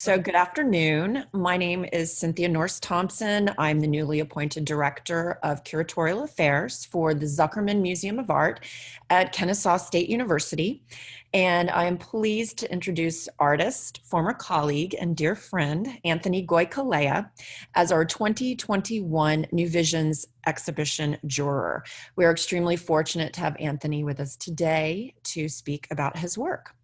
So good afternoon. My name is Cynthia Norse Thompson. I'm the newly appointed Director of Curatorial Affairs for the Zuckerman Museum of Art at Kennesaw State University. And I am pleased to introduce artist, former colleague, and dear friend, Anthony Goicolea, as our 2021 New Visions exhibition juror. We are extremely fortunate to have Anthony with us today to speak about his work.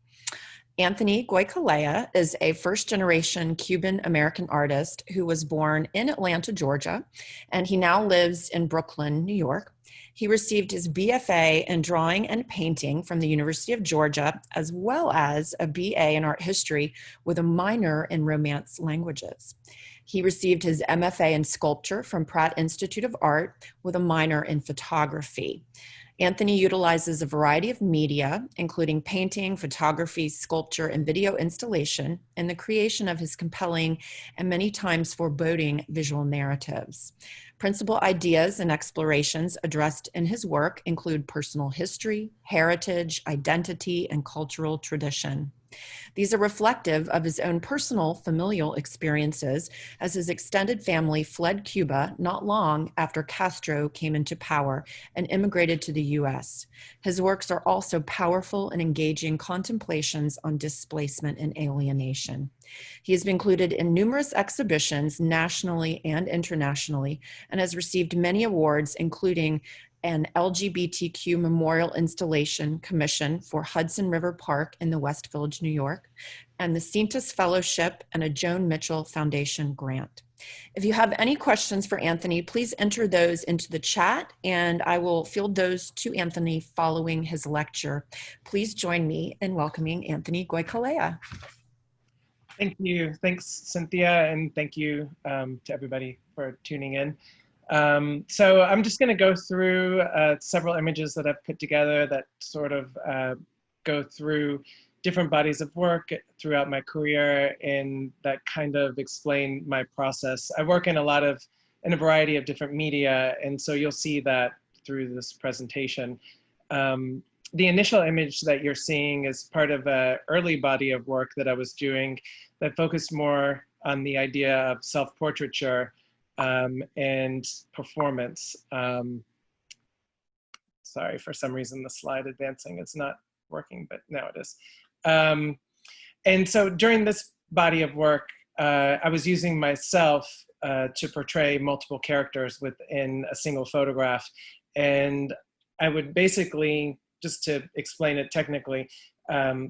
Anthony Goicolea is a first-generation Cuban-American artist who was born in Atlanta, Georgia, and he now lives in Brooklyn, New York. He received his BFA in drawing and painting from the University of Georgia, as well as a BA in art history with a minor in Romance languages. He received his MFA in sculpture from Pratt Institute of Art with a minor in photography. Anthony utilizes a variety of media, including painting, photography, sculpture, and video installation, in the creation of his compelling and many times foreboding visual narratives. Principal ideas and explorations addressed in his work include personal history, heritage, identity, and cultural tradition. These are reflective of his own personal familial experiences as his extended family fled Cuba not long after Castro came into power and immigrated to the US. His works are also powerful and engaging contemplations on displacement and alienation. He has been included in numerous exhibitions nationally and internationally and has received many awards, including an LGBTQ Memorial Installation Commission for Hudson River Park in the West Village, New York, and the Cintas Fellowship and a Joan Mitchell Foundation grant. If you have any questions for Anthony, please enter those into the chat and I will field those to Anthony following his lecture. Please join me in welcoming Anthony Goicolea. Thank you. Thanks, Cynthia, and thank you to everybody for tuning in. So I'm just going to go through several images that I've put together that sort of go through different bodies of work throughout my career and that kind of explain my process. I work in a variety of different media, and so you'll see that through this presentation. The initial image that you're seeing is part of an early body of work that I was doing that focused more on the idea of self-portraiture and performance. Sorry, for some reason the slide advancing is not working, but now it is. And so during this body of work, I was using myself to portray multiple characters within a single photograph. And I would basically, just to explain it technically,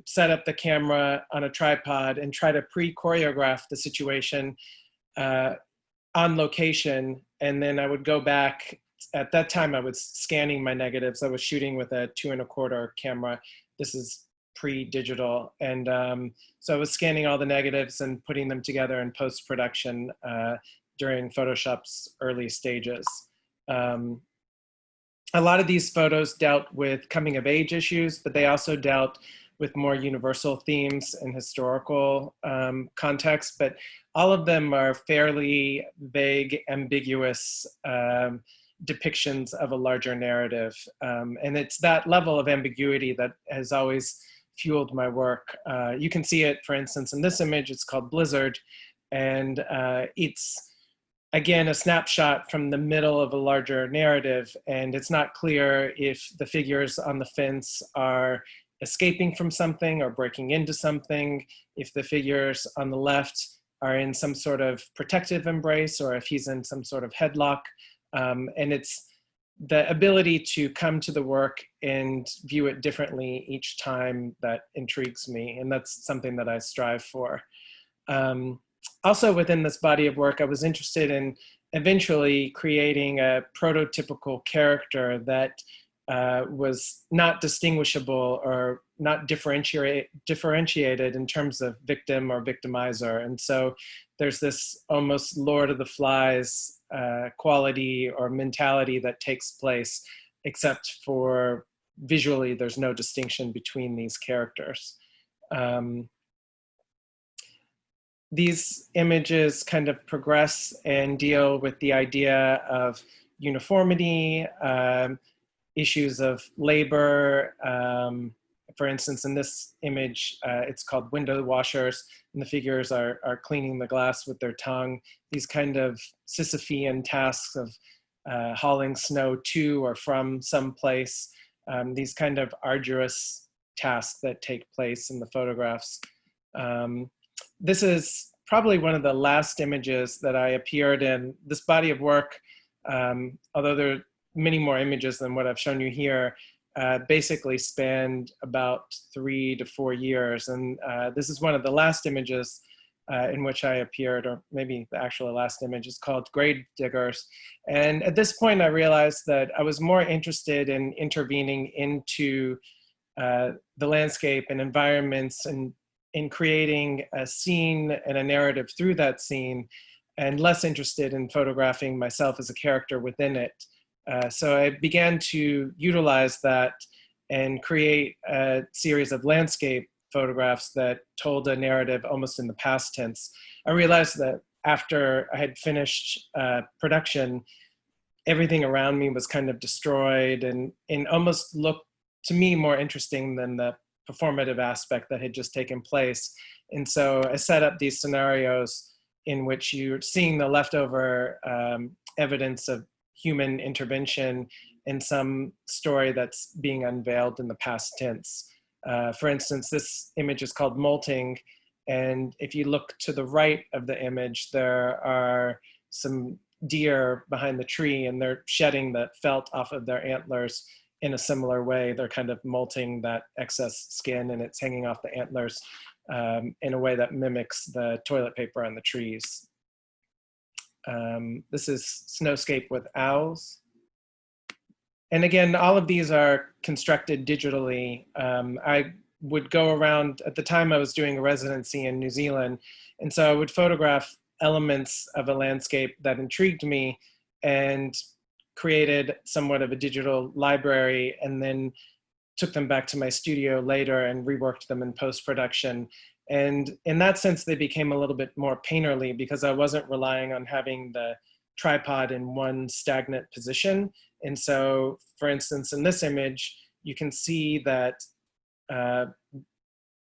set up the camera on a tripod and try to pre-choreograph the situation on location, and then I would go back. At that time, I was scanning my negatives. I was shooting with a 2¼ camera. This is pre-digital, and so I was scanning all the negatives and putting them together in post-production during Photoshop's early stages. A lot of these photos dealt with coming-of-age issues, but they also dealt with more universal themes and historical context, but all of them are fairly vague, ambiguous depictions of a larger narrative. And it's that level of ambiguity that has always fueled my work. You can see it, for instance, in this image. It's called Blizzard, and it's, again, a snapshot from the middle of a larger narrative, and it's not clear if the figures on the fence are escaping from something or breaking into something, if the figures on the left are in some sort of protective embrace, or if he's in some sort of headlock. And it's the ability to come to the work and view it differently each time that intrigues me, and that's something that I strive for. Also within this body of work, I was interested in eventually creating a prototypical character that was not distinguishable or not differentiated in terms of victim or victimizer. And so there's this almost Lord of the Flies quality or mentality that takes place, except for visually, there's no distinction between these characters. These images kind of progress and deal with the idea of uniformity, issues of labor. For instance, in this image, it's called window washers, and the figures are cleaning the glass with their tongue. These kind of Sisyphean tasks of hauling snow to or from some place, these kind of arduous tasks that take place in the photographs. This is probably one of the last images that I appeared in. This body of work, although there are many more images than what I've shown you here, basically spanned about 3 to 4 years. And this is one of the last images in which I appeared, or maybe the actual last image is called Grave Diggers. And at this point, I realized that I was more interested in intervening into the landscape and environments and in creating a scene and a narrative through that scene, and less interested in photographing myself as a character within it. So I began to utilize that and create a series of landscape photographs that told a narrative almost in the past tense. I realized that after I had finished production, everything around me was kind of destroyed and almost looked to me more interesting than the performative aspect that had just taken place. And so I set up these scenarios in which you're seeing the leftover evidence of human intervention in some story that's being unveiled in the past tense. For instance, this image is called Molting, and if you look to the right of the image, there are some deer behind the tree, and they're shedding the felt off of their antlers in a similar way. They're kind of molting that excess skin, and it's hanging off the antlers in a way that mimics the toilet paper on the trees. This is Snowscape with owls. And again, all of these are constructed digitally. I would go around, at the time I was doing a residency in New Zealand, and so I would photograph elements of a landscape that intrigued me and created somewhat of a digital library, and then took them back to my studio later and reworked them in post-production. And in that sense, they became a little bit more painterly because I wasn't relying on having the tripod in one stagnant position. And so, for instance, in this image, you can see that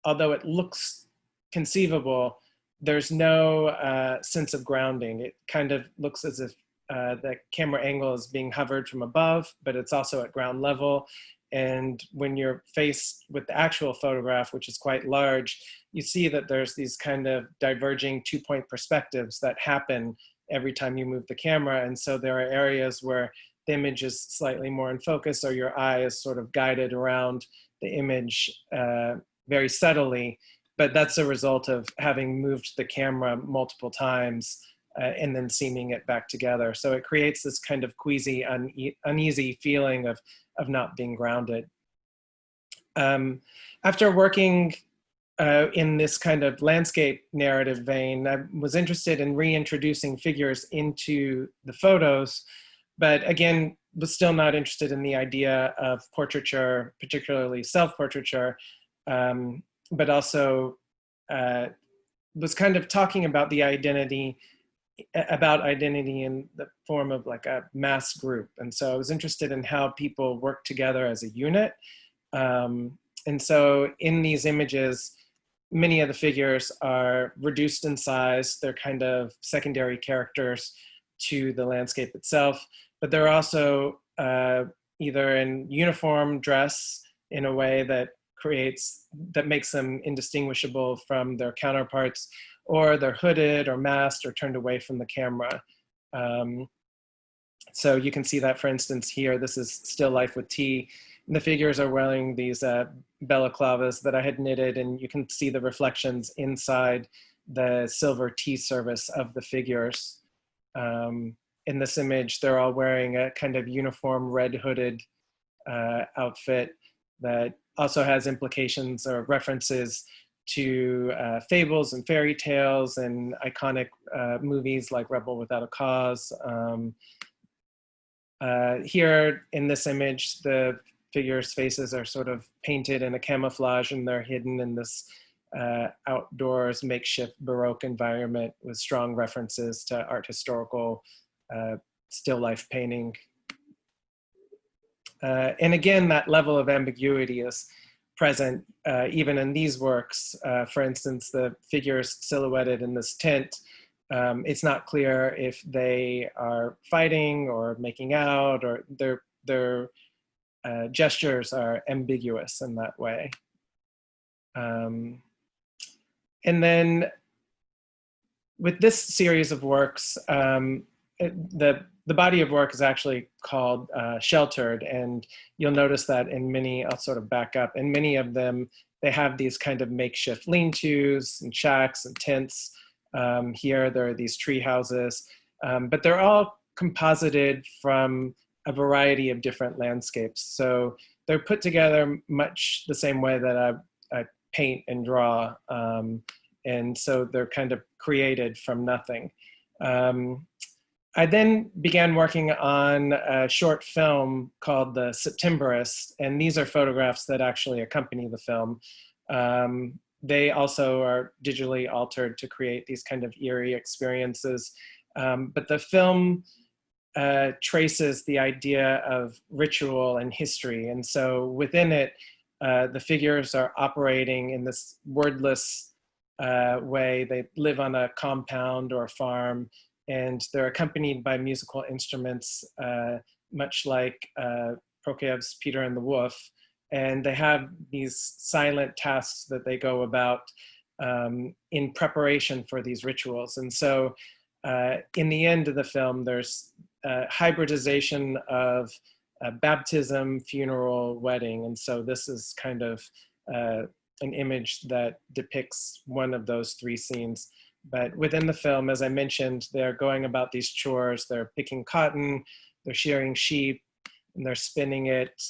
although it looks conceivable, there's no sense of grounding. It kind of looks as if the camera angle is being hovered from above, but it's also at ground level. And when you're faced with the actual photograph, which is quite large, you see that there's these kind of diverging two-point perspectives that happen every time you move the camera. And so there are areas where the image is slightly more in focus, or your eye is sort of guided around the image very subtly. But that's a result of having moved the camera multiple times and then seaming it back together. So it creates this kind of queasy, uneasy feeling of not being grounded. After working in this kind of landscape narrative vein, I was interested in reintroducing figures into the photos, but again, was still not interested in the idea of portraiture, particularly self-portraiture, but also was kind of talking about the identity in the form of like a mass group. And so I was interested in how people work together as a unit. And so in these images, many of the figures are reduced in size. They're kind of secondary characters to the landscape itself, but they're also either in uniform dress in a way that makes them indistinguishable from their counterparts, or they're hooded or masked or turned away from the camera. So you can see that, for instance, here, this is still life with tea. And the figures are wearing these balaclavas that I had knitted, and you can see the reflections inside the silver tea service of the figures. In this image, they're all wearing a kind of uniform red hooded outfit that also has implications or references to fables and fairy tales and iconic movies like Rebel Without a Cause. Here in this image, the figures' faces are sort of painted in a camouflage, and they're hidden in this outdoors makeshift Baroque environment with strong references to art historical still life painting. And again, that level of ambiguity is present even in these works. For instance, the figures silhouetted in this tent, it's not clear if they are fighting or making out, or their gestures are ambiguous in that way. And then with this series of works, the body of work is actually called Sheltered, and you'll notice that in many, I'll sort of back up, in many of them, they have these kind of makeshift lean-tos and shacks and tents. Here there are these tree houses, but they're all composited from a variety of different landscapes. So they're put together much the same way that I paint and draw. And so they're kind of created from nothing. I then began working on a short film called The Septemberist, and these are photographs that actually accompany the film. They also are digitally altered to create these kind of eerie experiences. But the film traces the idea of ritual and history. And so within it, the figures are operating in this wordless way. They live on a compound or a farm, and they're accompanied by musical instruments, much like Prokofiev's Peter and the Wolf. And they have these silent tasks that they go about in preparation for these rituals. And so in the end of the film, there's hybridization of baptism, funeral, wedding. And so this is kind of an image that depicts one of those three scenes. But within the film, as I mentioned, they're going about these chores. They're picking cotton, they're shearing sheep, and they're spinning it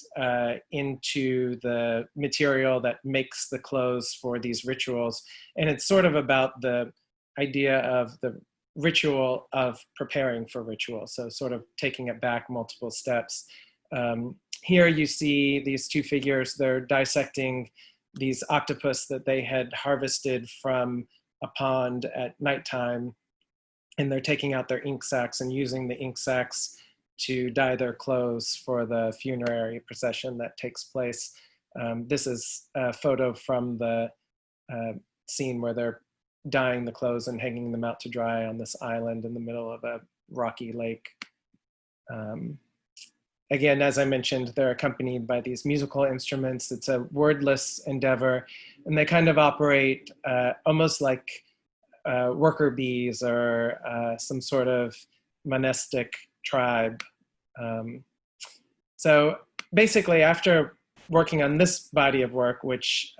into the material that makes the clothes for these rituals. And it's sort of about the idea of the ritual of preparing for ritual. So sort of taking it back multiple steps. Here you see these two figures, they're dissecting these octopus that they had harvested from a pond at nighttime, and they're taking out their ink sacs and using the ink sacs to dye their clothes for the funerary procession that takes place. This is a photo from the scene where they're dyeing the clothes and hanging them out to dry on this island in the middle of a rocky lake. Again, as I mentioned, they're accompanied by these musical instruments. It's a wordless endeavor, and they kind of operate almost like worker bees or some sort of monastic tribe. So basically, after working on this body of work, which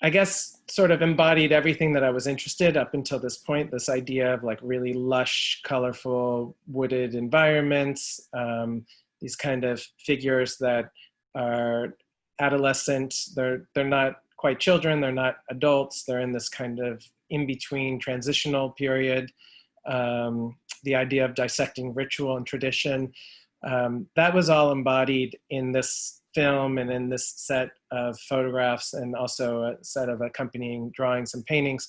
I guess sort of embodied everything that I was interested up until this point, this idea of like really lush, colorful, wooded environments, these kind of figures that are adolescent, they're not quite children, they're not adults, they're in this kind of in-between transitional period. The idea of dissecting ritual and tradition, that was all embodied in this film and in this set of photographs, and also a set of accompanying drawings and paintings.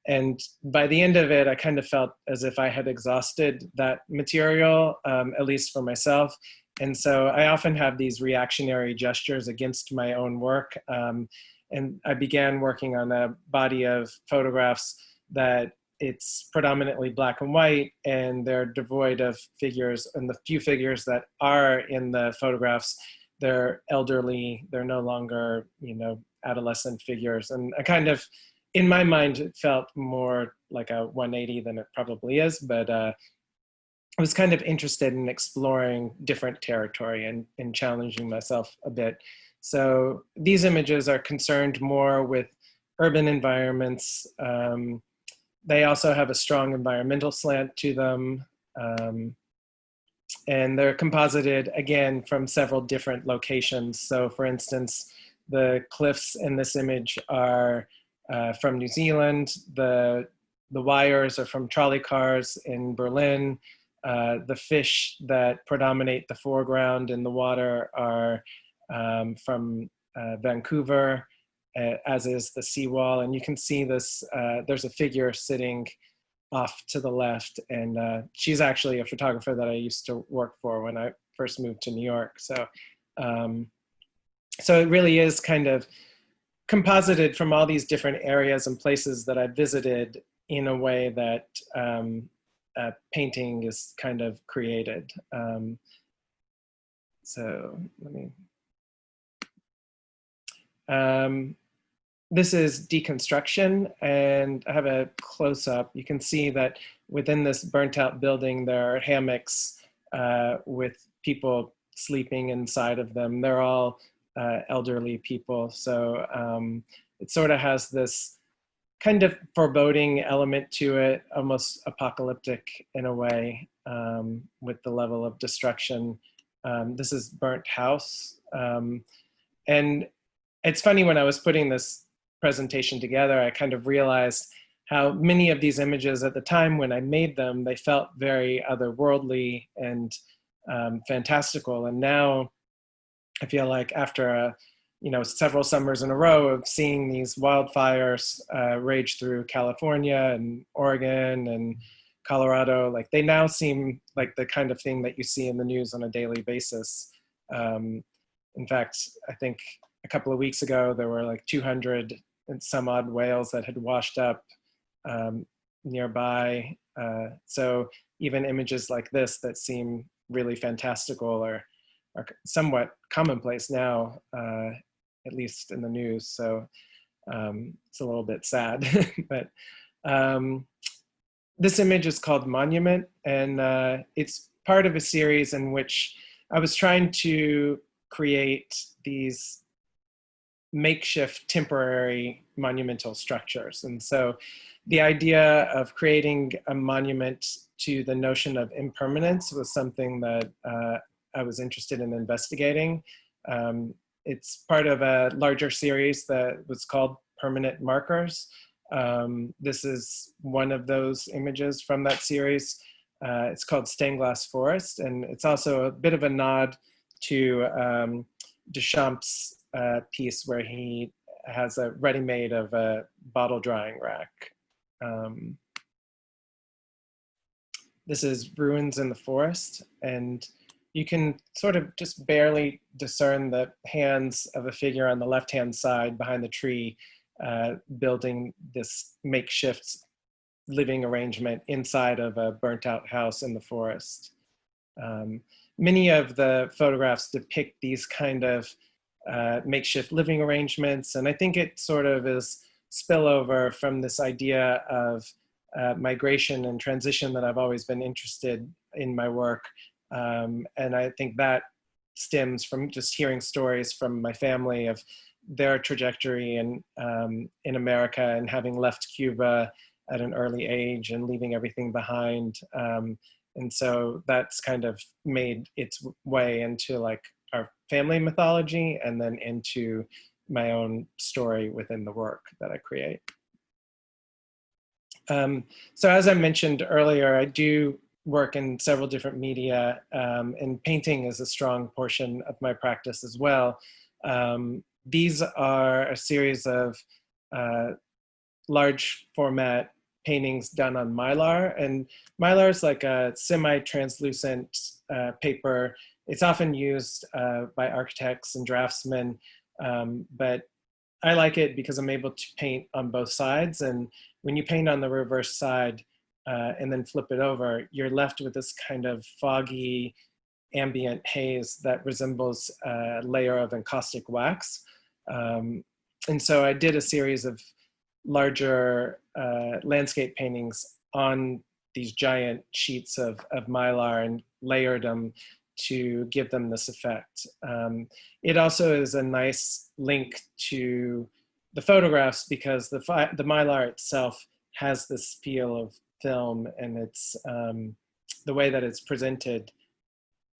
And by the end of it, I kind of felt as if I had exhausted that material, at least for myself. And so I often have these reactionary gestures against my own work. And I began working on a body of photographs that it's predominantly black and white, and they're devoid of figures. And the few figures that are in the photographs, they're elderly, they're no longer, you know, adolescent figures. And I kind of, in my mind, it felt more like a 180 than it probably is, but I was kind of interested in exploring different territory and challenging myself a bit. So these images are concerned more with urban environments. They also have a strong environmental slant to them. And they're composited, again, from several different locations. So for instance, the cliffs in this image are from New Zealand. The wires are from trolley cars in Berlin. The fish that predominate the foreground in the water are from Vancouver, as is the seawall. And you can see this, there's a figure sitting off to the left, and she's actually a photographer that I used to work for when I first moved to New York. So So it really is kind of composited from all these different areas and places that I've visited in a way that painting is kind of created. So let me, this is deconstruction, and I have a close-up. You can see that within this burnt out building, there are hammocks with people sleeping inside of them. They're all elderly people. So it sort of has this kind of foreboding element to it, almost apocalyptic in a way, with the level of destruction. This is Burnt House. And it's funny, when I was putting this presentation together, I kind of realized how many of these images at the time when I made them, they felt very otherworldly and fantastical. And now I feel like after several summers in a row of seeing these wildfires rage through California and Oregon and Colorado, like they now seem like the kind of thing that you see in the news on a daily basis. In fact, I think a couple of weeks ago, there were like 200 and some odd whales that had washed up nearby. So even images like this that seem really fantastical are somewhat commonplace now, at least in the news. So it's a little bit sad. But this image is called Monument, and it's part of a series in which I was trying to create these makeshift temporary monumental structures. And so the idea of creating a monument to the notion of impermanence was something that I was interested in investigating. It's part of a larger series that was called Permanent Markers. This is one of those images from that series. It's called Stained Glass Forest, and it's also a bit of a nod to Duchamp's piece where he has a ready-made of a bottle drying rack. This is Ruins in the Forest, and you can sort of just barely discern the hands of a figure on the left-hand side behind the tree, building this makeshift living arrangement inside of a burnt-out house in the forest. Many of the photographs depict these kind of makeshift living arrangements, and I think it sort of is spillover from this idea of migration and transition that I've always been interested in my work. And I think that stems from just hearing stories from my family of their trajectory in America, and having left Cuba at an early age and leaving everything behind. And so that's kind of made its way into like our family mythology, and then into my own story within the work that I create. So as I mentioned earlier, I do work in several different media, and painting is a strong portion of my practice as well. These are a series of large format paintings done on Mylar, and Mylar is like a semi-translucent paper. It's often used by architects and draftsmen, but I like it because I'm able to paint on both sides. And when you paint on the reverse side and then flip it over, you're left with this kind of foggy, ambient haze that resembles a layer of encaustic wax. And so I did a series of larger landscape paintings on these giant sheets of Mylar and layered them to give them this effect. It also is a nice link to the photographs, because the Mylar itself has this feel of film, and it's the way that it's presented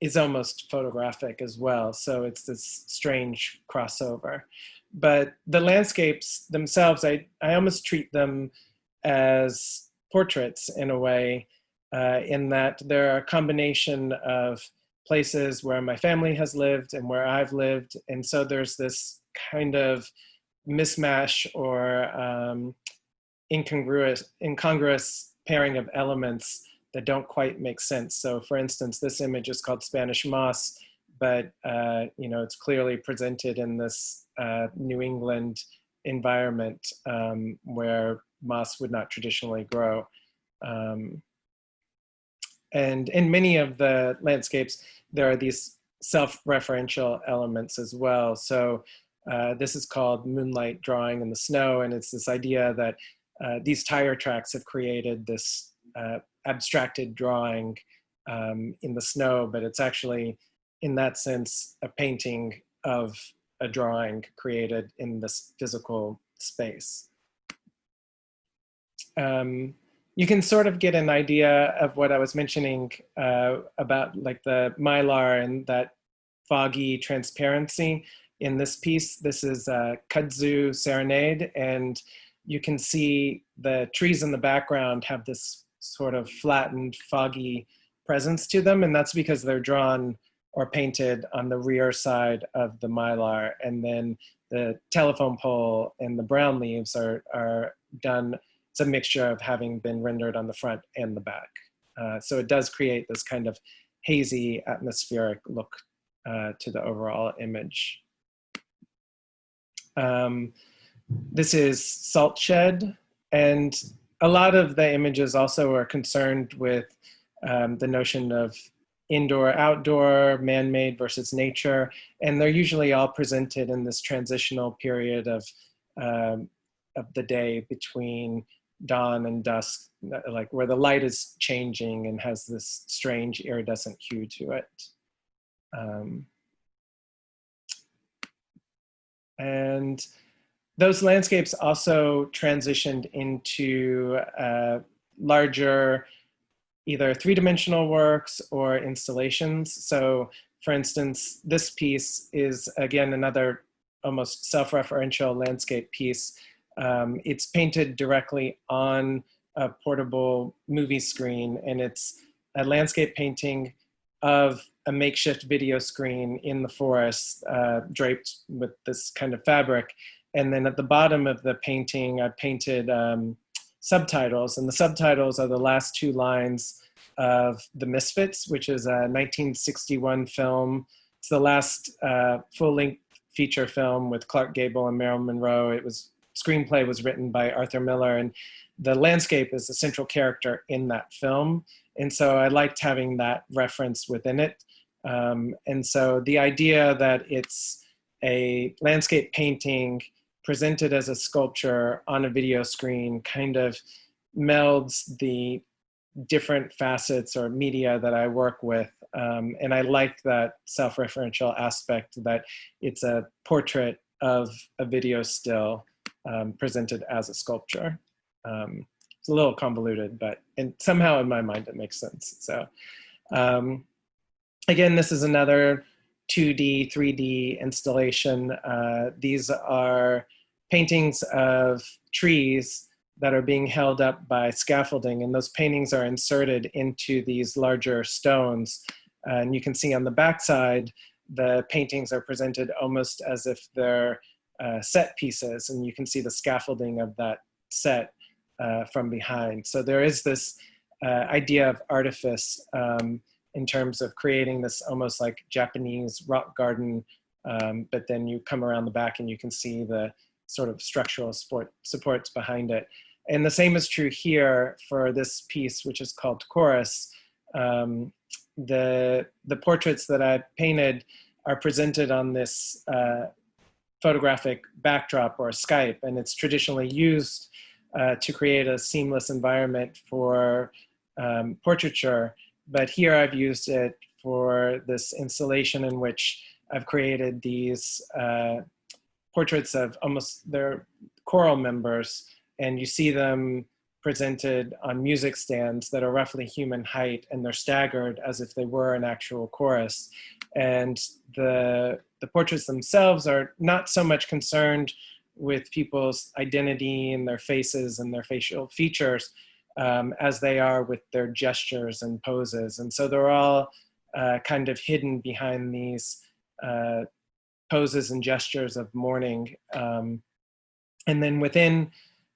is almost photographic as well. So it's this strange crossover. But the landscapes themselves, I almost treat them as portraits in a way, in that they're a combination of places where my family has lived and where I've lived. And so there's this kind of mismatch or incongruous pairing of elements that don't quite make sense. So for instance, this image is called Spanish Moss, but you know, it's clearly presented in this New England environment where moss would not traditionally grow. And in many of the landscapes, there are these self-referential elements as well. So this is called moonlight drawing in the snow, and it's this idea that these tire tracks have created this abstracted drawing in the snow, but it's actually, in that sense, a painting of a drawing created in this physical space. You can sort of get an idea of what I was mentioning about like the mylar and that foggy transparency in this piece. This is Kudzu Serenade, and you can see the trees in the background have this sort of flattened, foggy presence to them, and that's because they're drawn or painted on the rear side of the mylar, and then the telephone pole and the brown leaves are done. It's a mixture of having been rendered on the front and the back. So it does create this kind of hazy atmospheric look to the overall image. This is Salt Shed, and a lot of the images also are concerned with the notion of indoor, outdoor, man-made versus nature, and they're usually all presented in this transitional period of the day between dawn and dusk, like where the light is changing and has this strange iridescent hue to it. And those landscapes also transitioned into larger, either three-dimensional works or installations. So for instance, this piece is again another almost self-referential landscape piece. It's painted directly on a portable movie screen, and it's a landscape painting of a makeshift video screen in the forest, draped with this kind of fabric. And then at the bottom of the painting, I painted subtitles, and the subtitles are the last two lines of The Misfits, which is a 1961 film. It's the last full-length feature film with Clark Gable and Marilyn Monroe. Screenplay was written by Arthur Miller, and the landscape is the central character in that film. And so I liked having that reference within it. And so the idea that it's a landscape painting presented as a sculpture on a video screen kind of melds the different facets or media that I work with. And I like that self-referential aspect, that it's a portrait of a video still presented as a sculpture. It's a little convoluted, but somehow in my mind it makes sense. So again, this is another 2D, 3D installation. These are paintings of trees that are being held up by scaffolding, and those paintings are inserted into these larger stones. And you can see on the backside, the paintings are presented almost as if they're set pieces, and you can see the scaffolding of that set from behind. So there is this idea of artifice in terms of creating this almost like Japanese rock garden, but then you come around the back and you can see the sort of structural supports behind it. And the same is true here for this piece, which is called Chorus. The portraits that I painted are presented on this photographic backdrop or Skype, and it's traditionally used to create a seamless environment for portraiture. But here I've used it for this installation in which I've created these portraits of almost their choral members, and you see them presented on music stands that are roughly human height, and they're staggered as if they were an actual chorus. And the portraits themselves are not so much concerned with people's identity and their faces and their facial features as they are with their gestures and poses. And so they're all kind of hidden behind these poses and gestures of mourning. And then within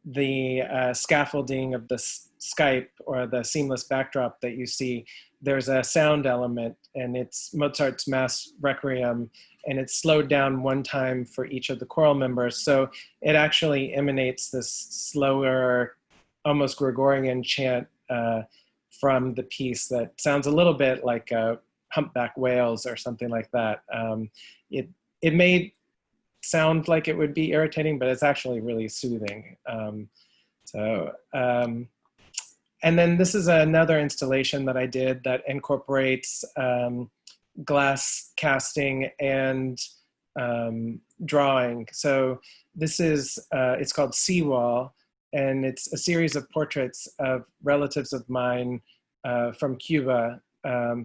the scaffolding of the Skype or the seamless backdrop that you see, there's a sound element, and it's Mozart's Mass Requiem, and it's slowed down one time for each of the choral members. So it actually emanates this slower, almost Gregorian chant from the piece that sounds a little bit like humpback whales or something like that. It may sound like it would be irritating, but it's actually really soothing. And then this is another installation that I did that incorporates glass casting and drawing. So this is, it's called Seawall, and it's a series of portraits of relatives of mine from Cuba,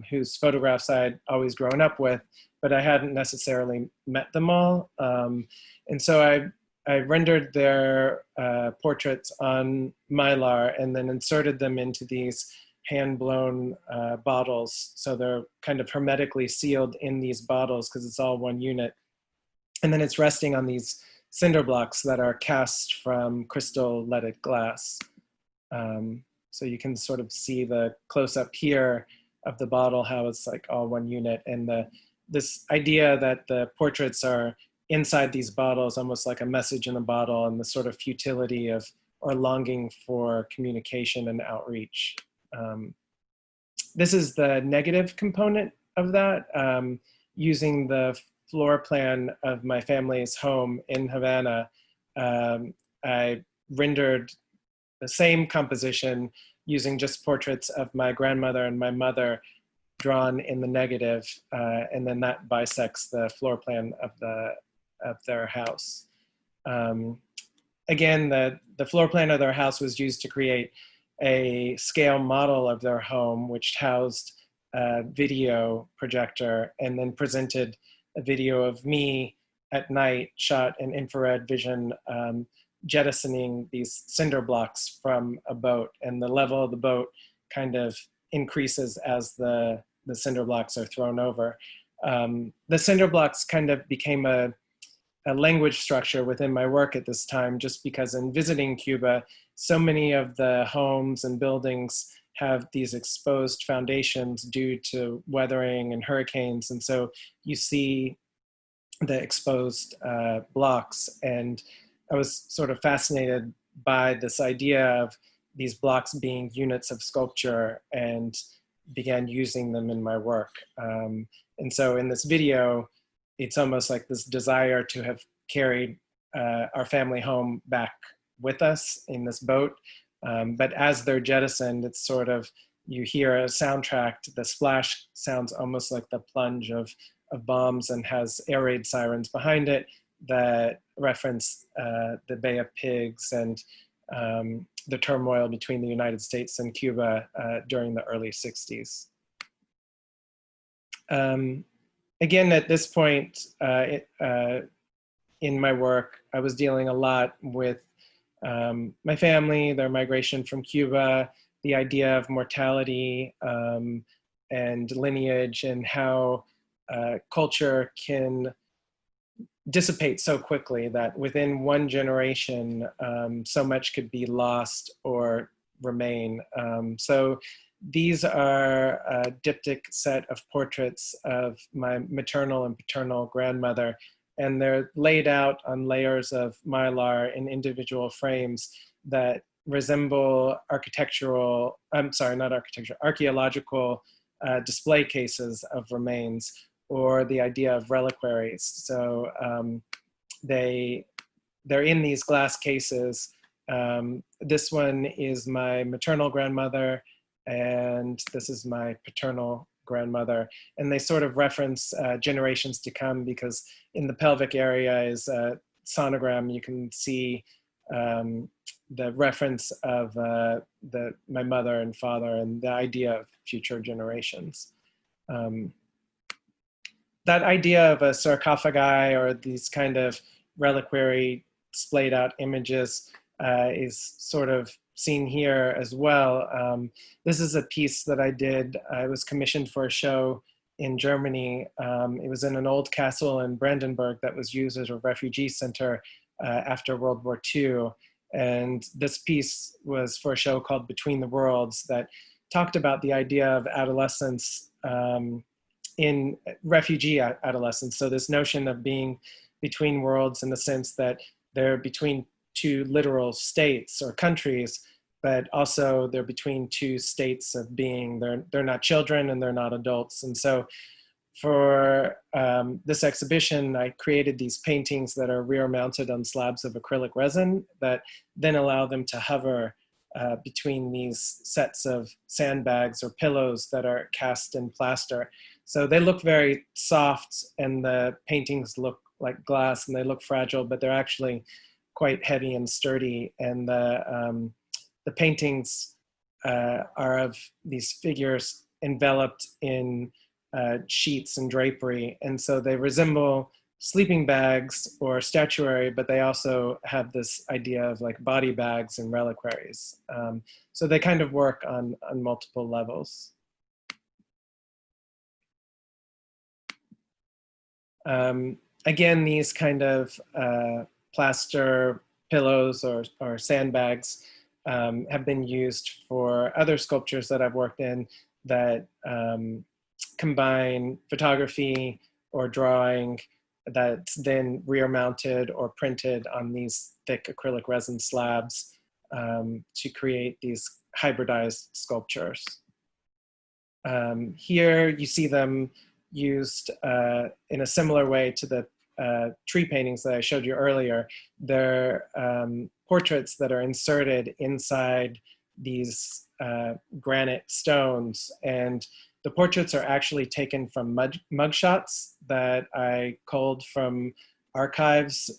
whose photographs I'd always grown up with, but I hadn't necessarily met them all. And so I rendered their portraits on Mylar and then inserted them into these hand-blown bottles. So they're kind of hermetically sealed in these bottles because it's all one unit. And then it's resting on these cinder blocks that are cast from crystal leaded glass. So you can sort of see the close-up here of the bottle, how it's like all one unit. And this idea that the portraits are inside these bottles, almost like a message in a bottle, and the sort of futility of or longing for communication and outreach. This is the negative component of that, using the floor plan of my family's home in Havana. I rendered the same composition using just portraits of my grandmother and my mother drawn in the negative, and then that bisects the floor plan of their house. Again, the floor plan of their house was used to create a scale model of their home, which housed a video projector and then presented a video of me at night shot in infrared vision, jettisoning these cinder blocks from a boat, and the level of the boat kind of increases as the cinder blocks are thrown over. The cinder blocks kind of became a language structure within my work at this time, just because in visiting Cuba, so many of the homes and buildings have these exposed foundations due to weathering and hurricanes. And so you see the exposed blocks. And I was sort of fascinated by this idea of these blocks being units of sculpture and began using them in my work. And so in this video, it's almost like this desire to have carried our family home back with us in this boat. But as they're jettisoned, it's sort of, you hear a soundtrack, the splash sounds almost like the plunge of bombs and has air raid sirens behind it that reference the Bay of Pigs and the turmoil between the United States and Cuba during the early 60s. Again, at this point in my work, I was dealing a lot with my family, their migration from Cuba, the idea of mortality and lineage, and how culture can dissipate so quickly that within one generation, so much could be lost or remain. So these are a diptych set of portraits of my maternal and paternal grandmother, and they're laid out on layers of mylar in individual frames that resemble archeological display cases of remains, or the idea of reliquaries. So they're in these glass cases. This one is my maternal grandmother, and this is my paternal grandmother. And they sort of reference generations to come, because in the pelvic area is a sonogram. You can see the reference of my mother and father and the idea of future generations. That idea of a sarcophagi or these kind of reliquary splayed out images is sort of seen here as well. This is a piece that I did. I was commissioned for a show in Germany. It was in an old castle in Brandenburg that was used as a refugee center after World War II. And this piece was for a show called Between the Worlds that talked about the idea of adolescence in refugee adolescence. So this notion of being between worlds in the sense that they're between two literal states or countries, but also they're between two states of being. They're not children and they're not adults. And so for this exhibition, I created these paintings that are rear mounted on slabs of acrylic resin that then allow them to hover between these sets of sandbags or pillows that are cast in plaster. So they look very soft and the paintings look like glass and they look fragile, but they're actually quite heavy and sturdy. And the paintings are of these figures enveloped in sheets and drapery. And so they resemble sleeping bags or statuary, but they also have this idea of like body bags and reliquaries. So they kind of work on multiple levels. Again, these kind of plaster pillows or sandbags have been used for other sculptures that I've worked in that combine photography or drawing that's then rear mounted or printed on these thick acrylic resin slabs to create these hybridized sculptures. Here you see them used in a similar way to the tree paintings that I showed you earlier. They're portraits that are inserted inside these granite stones, and the portraits are actually taken from mugshots that I culled from archives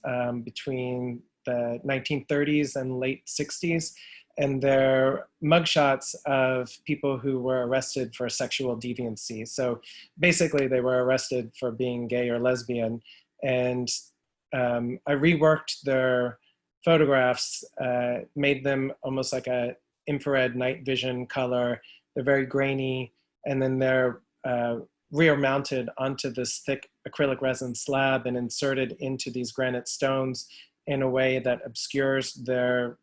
between the 1930s and late 60s. And they're mugshots of people who were arrested for sexual deviancy. So basically they were arrested for being gay or lesbian. And I reworked their photographs, made them almost like a infrared night vision color. They're very grainy. And then they're rear mounted onto this thick acrylic resin slab and inserted into these granite stones in a way that obscures their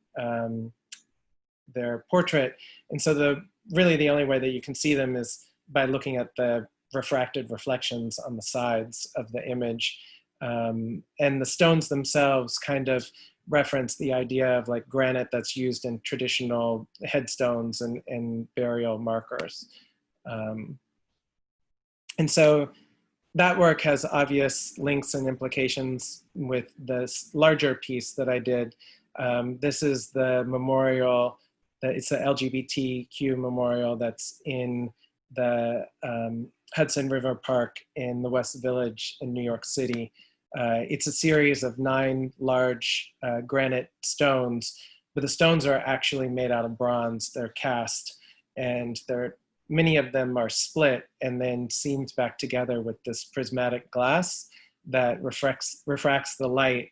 portrait. And so really the only way that you can see them is by looking at the refracted reflections on the sides of the image. And the stones themselves kind of reference the idea of like granite that's used in traditional headstones and burial markers. And so that work has obvious links and implications with this larger piece that I did. This is the memorial, it's the LGBTQ memorial that's in the Hudson River Park in the West Village in New York City. It's a series of 9 large granite stones, but the stones are actually made out of bronze. They're cast, and many of them are split and then seamed back together with this prismatic glass that refracts the light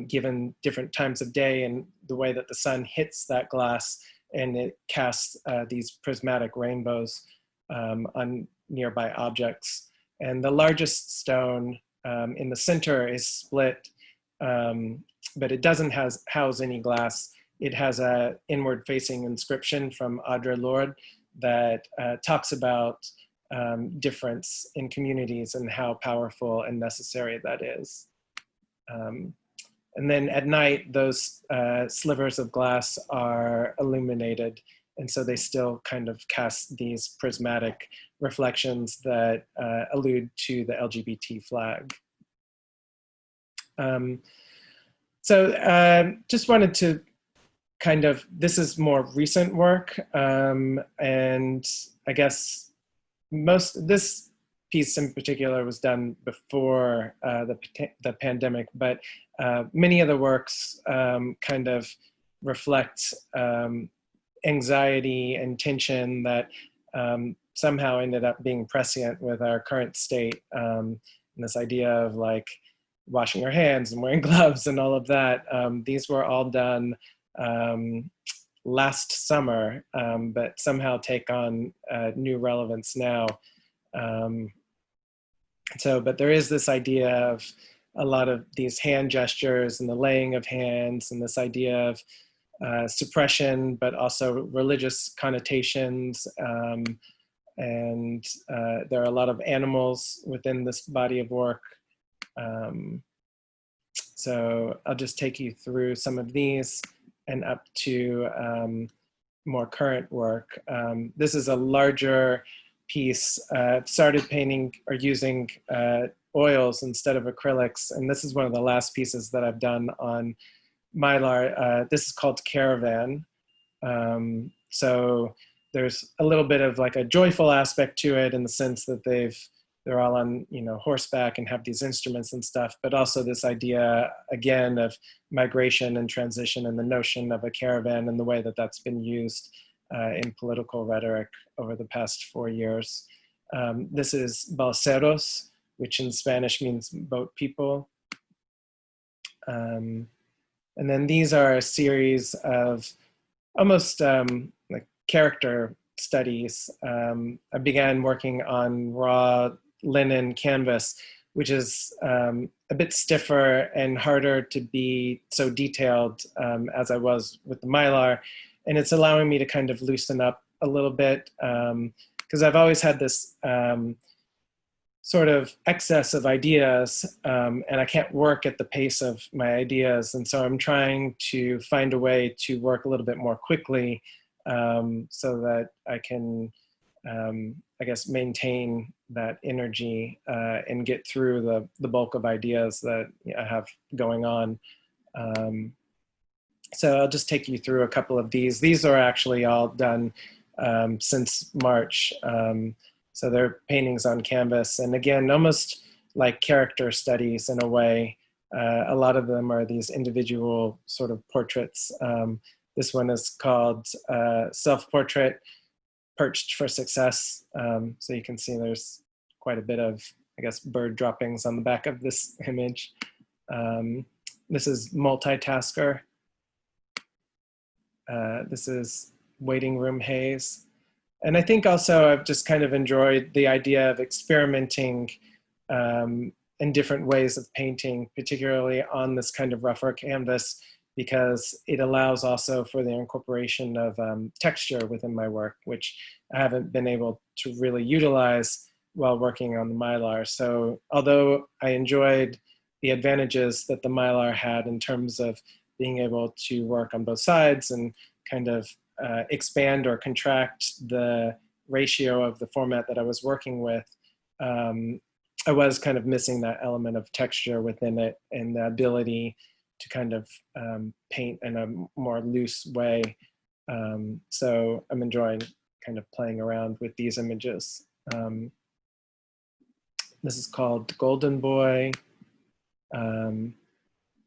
given different times of day and the way that the sun hits that glass, and it casts these prismatic rainbows on nearby objects. And the largest stone in the center is split, but it doesn't house any glass. It has an inward facing inscription from Audre Lorde that talks about difference in communities and how powerful and necessary that is. And then at night, those slivers of glass are illuminated, and so they still kind of cast these prismatic reflections that allude to the LGBT flag. So just wanted to kind of, this is more recent work, and I guess this piece in particular was done before the pandemic, but many of the works kind of reflect anxiety and tension that somehow ended up being prescient with our current state. And this idea of like washing our hands and wearing gloves and all of that. These were all done last summer, but somehow take on new relevance now. But there is this idea of a lot of these hand gestures and the laying of hands and this idea of suppression, but also religious connotations. And there are a lot of animals within this body of work. So I'll just take you through some of these and up to more current work. This is a larger piece. Started painting or using oils instead of acrylics, and this is one of the last pieces that I've done on Mylar. This is called Caravan. So there's a little bit of like a joyful aspect to it in the sense that they're all on, you know, horseback and have these instruments and stuff, but also this idea again of migration and transition and the notion of a caravan and the way that that's been used in political rhetoric over the past 4 years. This is Balseros, which in Spanish means boat people. And then these are a series of almost like character studies. I began working on raw linen canvas, which is a bit stiffer and harder to be so detailed as I was with the Mylar. And it's allowing me to kind of loosen up a little bit because I've always had this sort of excess of ideas and I can't work at the pace of my ideas. And so I'm trying to find a way to work a little bit more quickly so that I can, I guess, maintain that energy and get through the bulk of ideas that I have going on. So I'll just take you through a couple of these. These are actually all done since March. So they're paintings on canvas. And again, almost like character studies in a way. A lot of them are these individual sort of portraits. This one is called Selfportrait, Perched for Success. So you can see there's quite a bit of, I guess, bird droppings on the back of this image. This is Multitasker. This is Waiting Room Haze. And I think also I've just kind of enjoyed the idea of experimenting in different ways of painting, particularly on this kind of rougher canvas, because it allows also for the incorporation of texture within my work, which I haven't been able to really utilize while working on the Mylar. So although I enjoyed the advantages that the Mylar had in terms of being able to work on both sides and kind of expand or contract the ratio of the format that I was working with, I was kind of missing that element of texture within it and the ability to kind of paint in a more loose way. So I'm enjoying kind of playing around with these images. This is called Golden Boy.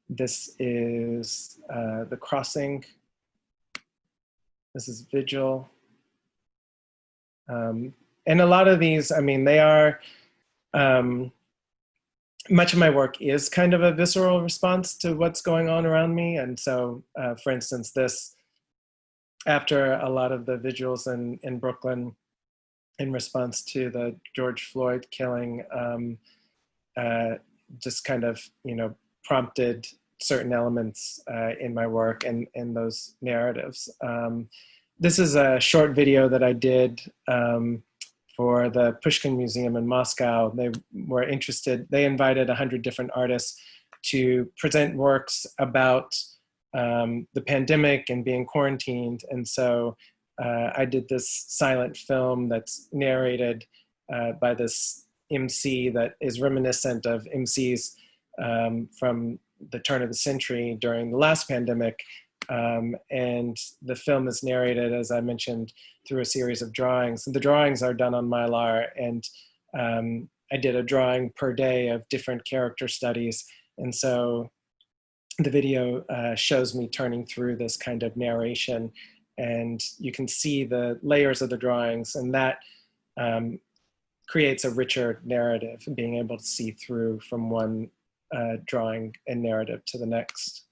This is The Crossing. This is Vigil. And a lot of these, I mean, they are, much of my work is kind of a visceral response to what's going on around me. And so, for instance, this, after a lot of the vigils in Brooklyn in response to the George Floyd killing, just kind of, you know, prompted certain elements in my work and those narratives. This is a short video that I did for the Pushkin Museum in Moscow. They were interested, they invited 100 different artists to present works about the pandemic and being quarantined. And so I did this silent film that's narrated by this MC that is reminiscent of MCs from the turn of the century during the last pandemic. And the film is narrated, as I mentioned, through a series of drawings. And the drawings are done on Mylar, and I did a drawing per day of different character studies. And so the video shows me turning through this kind of narration, and you can see the layers of the drawings, and that creates a richer narrative, being able to see through from one drawing and narrative to the next.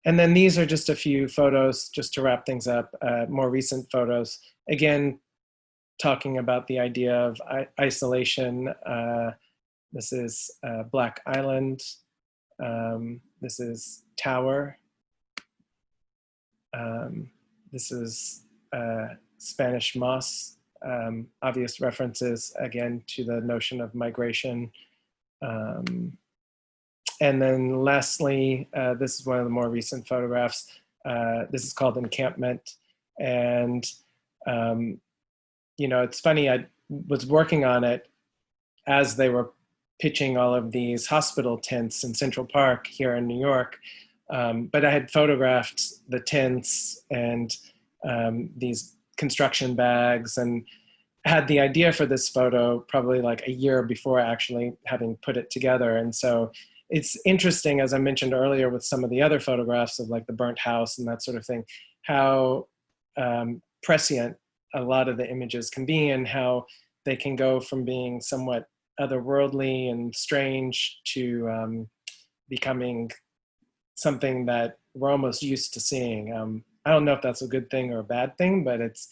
And then these are just a few photos just to wrap things up, more recent photos. Again, talking about the idea of isolation This is Black Island. This is Tower. This is Spanish moss. Obvious references, again, to the notion of migration. And then lastly, this is one of the more recent photographs. This is called Encampment. And, you know, it's funny, I was working on it as they were pitching all of these hospital tents in Central Park here in New York. But I had photographed the tents and these construction bags, and had the idea for this photo probably like a year before actually having put it together. And so it's interesting, as I mentioned earlier, with some of the other photographs of like the burnt house and that sort of thing, how prescient a lot of the images can be, and how they can go from being somewhat otherworldly and strange to becoming something that we're almost used to seeing. I don't know if that's a good thing or a bad thing, but it's,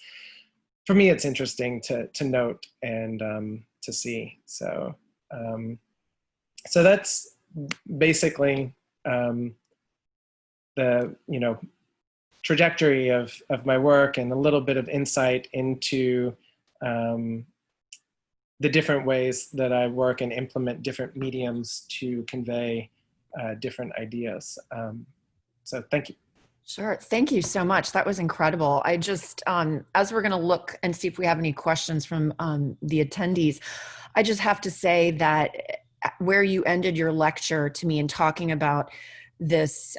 for me, it's interesting to note and to see. So, so that's basically the, you know, trajectory of my work, and a little bit of insight into the different ways that I work and implement different mediums to convey different ideas. So thank you. Sure. Thank you so much. That was incredible. I just, as we're going to look and see if we have any questions from the attendees, I just have to say that where you ended your lecture to me in talking about this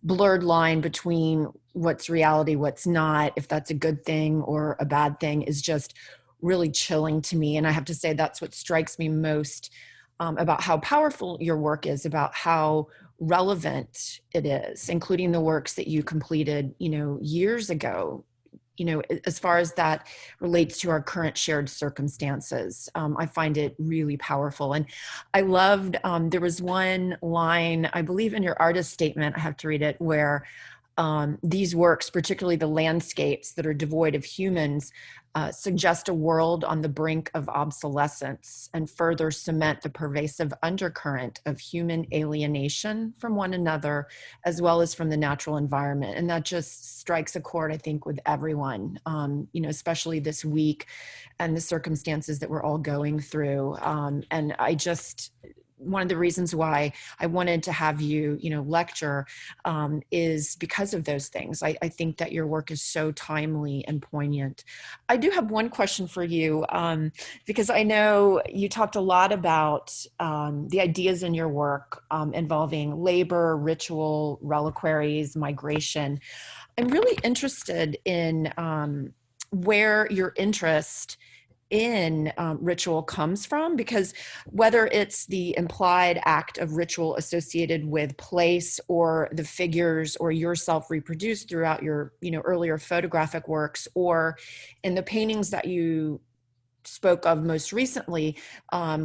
blurred line between what's reality, what's not, if that's a good thing or a bad thing, is just really chilling to me. And I have to say that's what strikes me most about how powerful your work is, about how relevant it is, including the works that you completed, you know, years ago, you know, as far as that relates to our current shared circumstances. I find it really powerful. And I loved, there was one line, I believe in your artist statement, I have to read it, where these works, particularly the landscapes that are devoid of humans, suggest a world on the brink of obsolescence and further cement the pervasive undercurrent of human alienation from one another, as well as from the natural environment. And that just strikes a chord, I think, with everyone, you know, especially this week and the circumstances that we're all going through. And I just, one of the reasons why I wanted to have you, you know, lecture is because of those things. I think that your work is so timely and poignant. I do have one question for you, because I know you talked a lot about the ideas in your work involving labor, ritual, reliquaries, migration. I'm really interested in where your interest in ritual comes from, because whether it's the implied act of ritual associated with place, or the figures or yourself reproduced throughout your, you know, earlier photographic works, or in the paintings that you spoke of most recently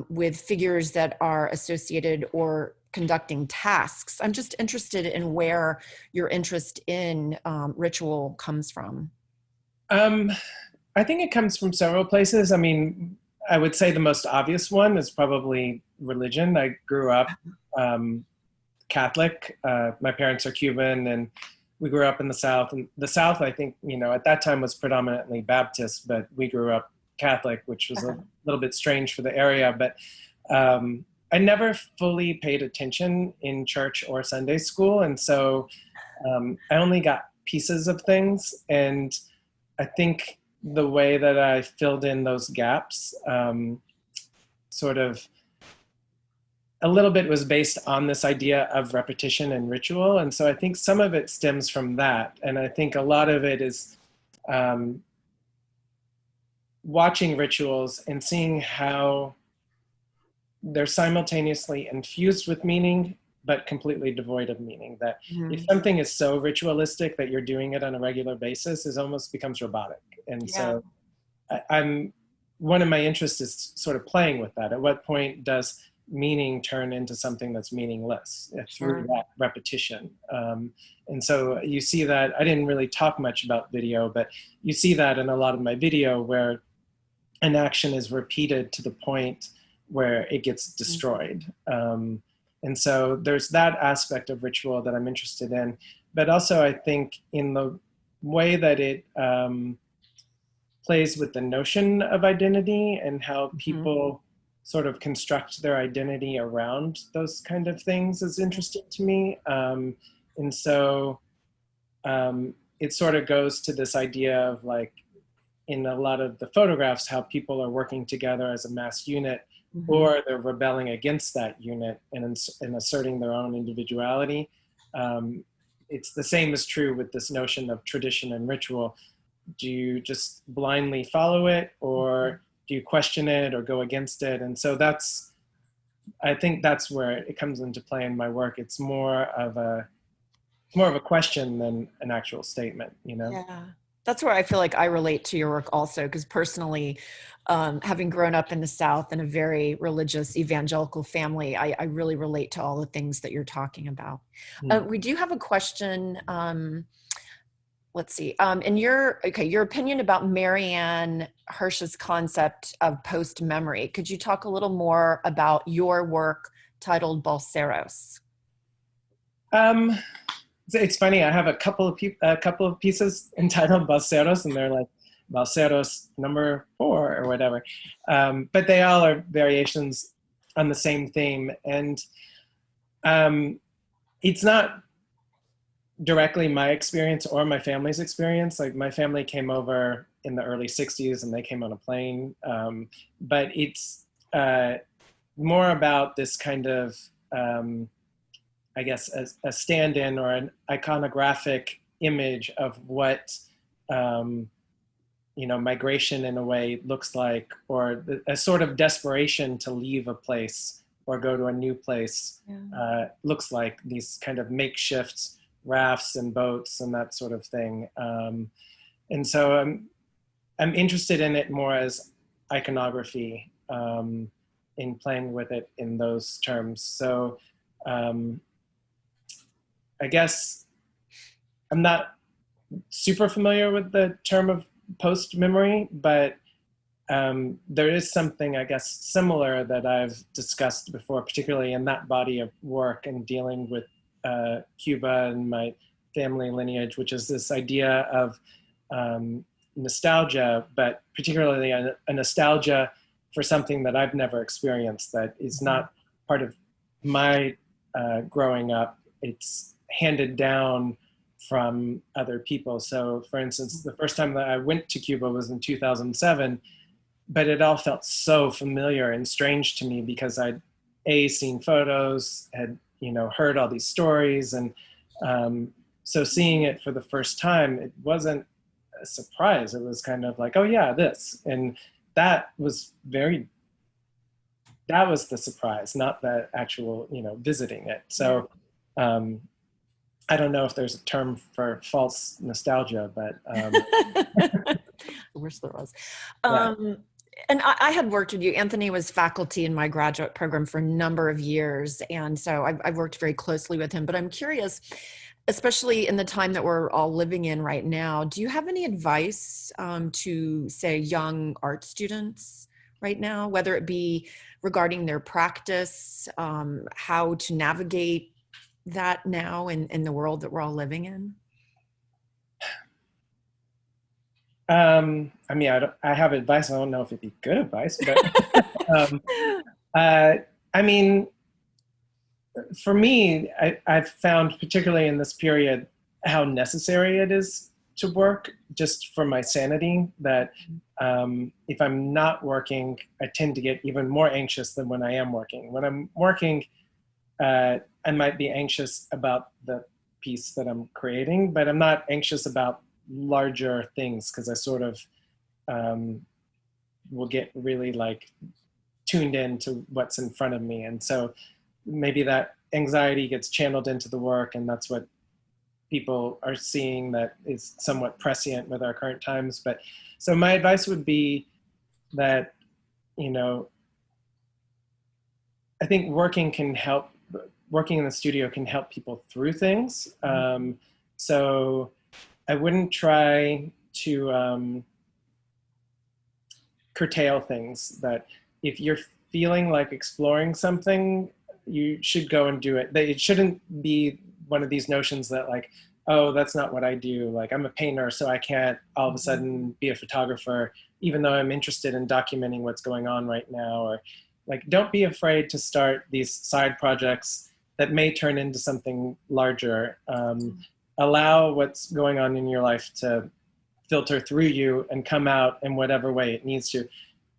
with figures that are associated or conducting tasks. I'm just interested in where your interest in ritual comes from. I think it comes from several places. I mean, I would say the most obvious one is probably religion. I grew up Catholic. My parents are Cuban, and we grew up in the South. And the South, I think, you know, at that time was predominantly Baptist, but we grew up Catholic, which was a little bit strange for the area. But I never fully paid attention in church or Sunday school. And so I only got pieces of things. And I think the way that I filled in those gaps sort of a little bit was based on this idea of repetition and ritual. And so I think some of it stems from that. And I think a lot of it is watching rituals and seeing how they're simultaneously infused with meaning, but completely devoid of meaning. That if something is so ritualistic that you're doing it on a regular basis, it almost becomes robotic. And so I'm, one of my interests is sort of playing with that. At what point does meaning turn into something that's meaningless through that repetition? And so you see that, I didn't really talk much about video, but you see that in a lot of my video where an action is repeated to the point where it gets destroyed. And so there's that aspect of ritual that I'm interested in, but also I think in the way that it plays with the notion of identity and how people sort of construct their identity around those kind of things is interesting to me. And so it sort of goes to this idea of like, in a lot of the photographs, how people are working together as a mass unit, or they're rebelling against that unit and asserting their own individuality. It's the same is true with this notion of tradition and ritual. Do you just blindly follow it, or do you question it or go against it? And so I think that's where it comes into play in my work. It's more of a question than an actual statement, you know? Yeah. That's where I feel like I relate to your work also, because personally, having grown up in the South in a very religious evangelical family, I really relate to all the things that you're talking about. We do have a question. Let's see. In your opinion about Marianne Hirsch's concept of post-memory, could you talk a little more about your work titled Balseros? It's funny. I have a couple of pieces entitled Balseros, and they're like Balseros number 4 or whatever. But they all are variations on the same theme, and it's not directly my experience or my family's experience. Like, my family came over in the early 60s and they came on a plane. But it's more about this kind of, I guess, a stand-in or an iconographic image of what, migration in a way looks like, or a sort of desperation to leave a place or go to a new place looks like, these kind of makeshift rafts and boats and that sort of thing. And so I'm interested in it more as iconography, in playing with it in those terms. So I guess I'm not super familiar with the term of post-memory, but there is something, I guess, similar that I've discussed before, particularly in that body of work and dealing with Cuba and my family lineage, which is this idea of nostalgia, but particularly a nostalgia for something that I've never experienced, that is not part of my growing up. It's handed down from other people. So, for instance, the first time that I went to Cuba was in 2007, but it all felt so familiar and strange to me because I'd seen photos, had heard all these stories, and so seeing it for the first time, it wasn't a surprise. It was kind of like, oh yeah, this, and that was the surprise, not the actual visiting it. So I don't know if there's a term for false nostalgia, but I wish there was. And I had worked with you. Anthony was faculty in my graduate program for a number of years. And so I've worked very closely with him. But I'm curious, especially in the time that we're all living in right now, do you have any advice to, say, young art students right now, whether it be regarding their practice, how to navigate that now in the world that we're all living in? I mean, I have advice. I don't know if it'd be good advice, but I mean, for me, I've found, particularly in this period, how necessary it is to work just for my sanity, that if I'm not working, I tend to get even more anxious than when I am working. When I'm working, I might be anxious about the piece that I'm creating, but I'm not anxious about larger things, because I sort of will get really like tuned into what's in front of me. And so maybe that anxiety gets channeled into the work, and that's what people are seeing that is somewhat prescient with our current times. But so my advice would be that, I think working in the studio can help people through things. So I wouldn't try to curtail things. That if you're feeling like exploring something, you should go and do it. It shouldn't be one of these notions that like, oh, that's not what I do. Like, I'm a painter, so I can't all of a sudden be a photographer, even though I'm interested in documenting what's going on right now. Or like, don't be afraid to start these side projects that may turn into something larger. Allow what's going on in your life to filter through you and come out in whatever way it needs to.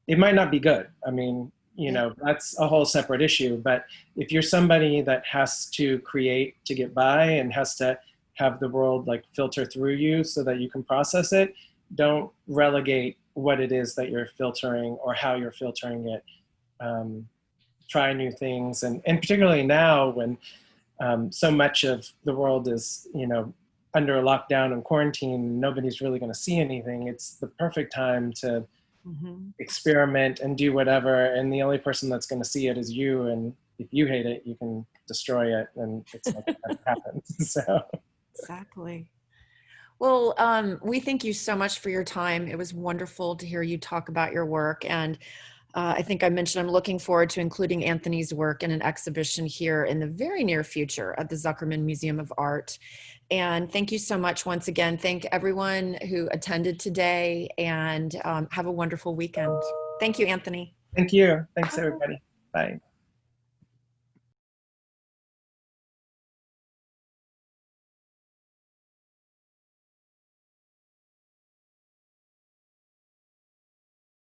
It might not be good. I mean, you know, that's a whole separate issue. But if you're somebody that has to create to get by and has to have the world like filter through you so that you can process it, don't relegate what it is that you're filtering or how you're filtering it. Try new things. And particularly now when so much of the world is, you know, under a lockdown and quarantine, nobody's really going to see anything. It's the perfect time to experiment and do whatever. And the only person that's going to see it is you. And if you hate it, you can destroy it. And it's like that happens. So. Exactly. Well, we thank you so much for your time. It was wonderful to hear you talk about your work. And I think I mentioned I'm looking forward to including Anthony's work in an exhibition here in the very near future at the Zuckerman Museum of Art. And thank you so much once again. Thank everyone who attended today, and have a wonderful weekend. Thank you, Anthony. Thank you. Thanks, everybody. Bye.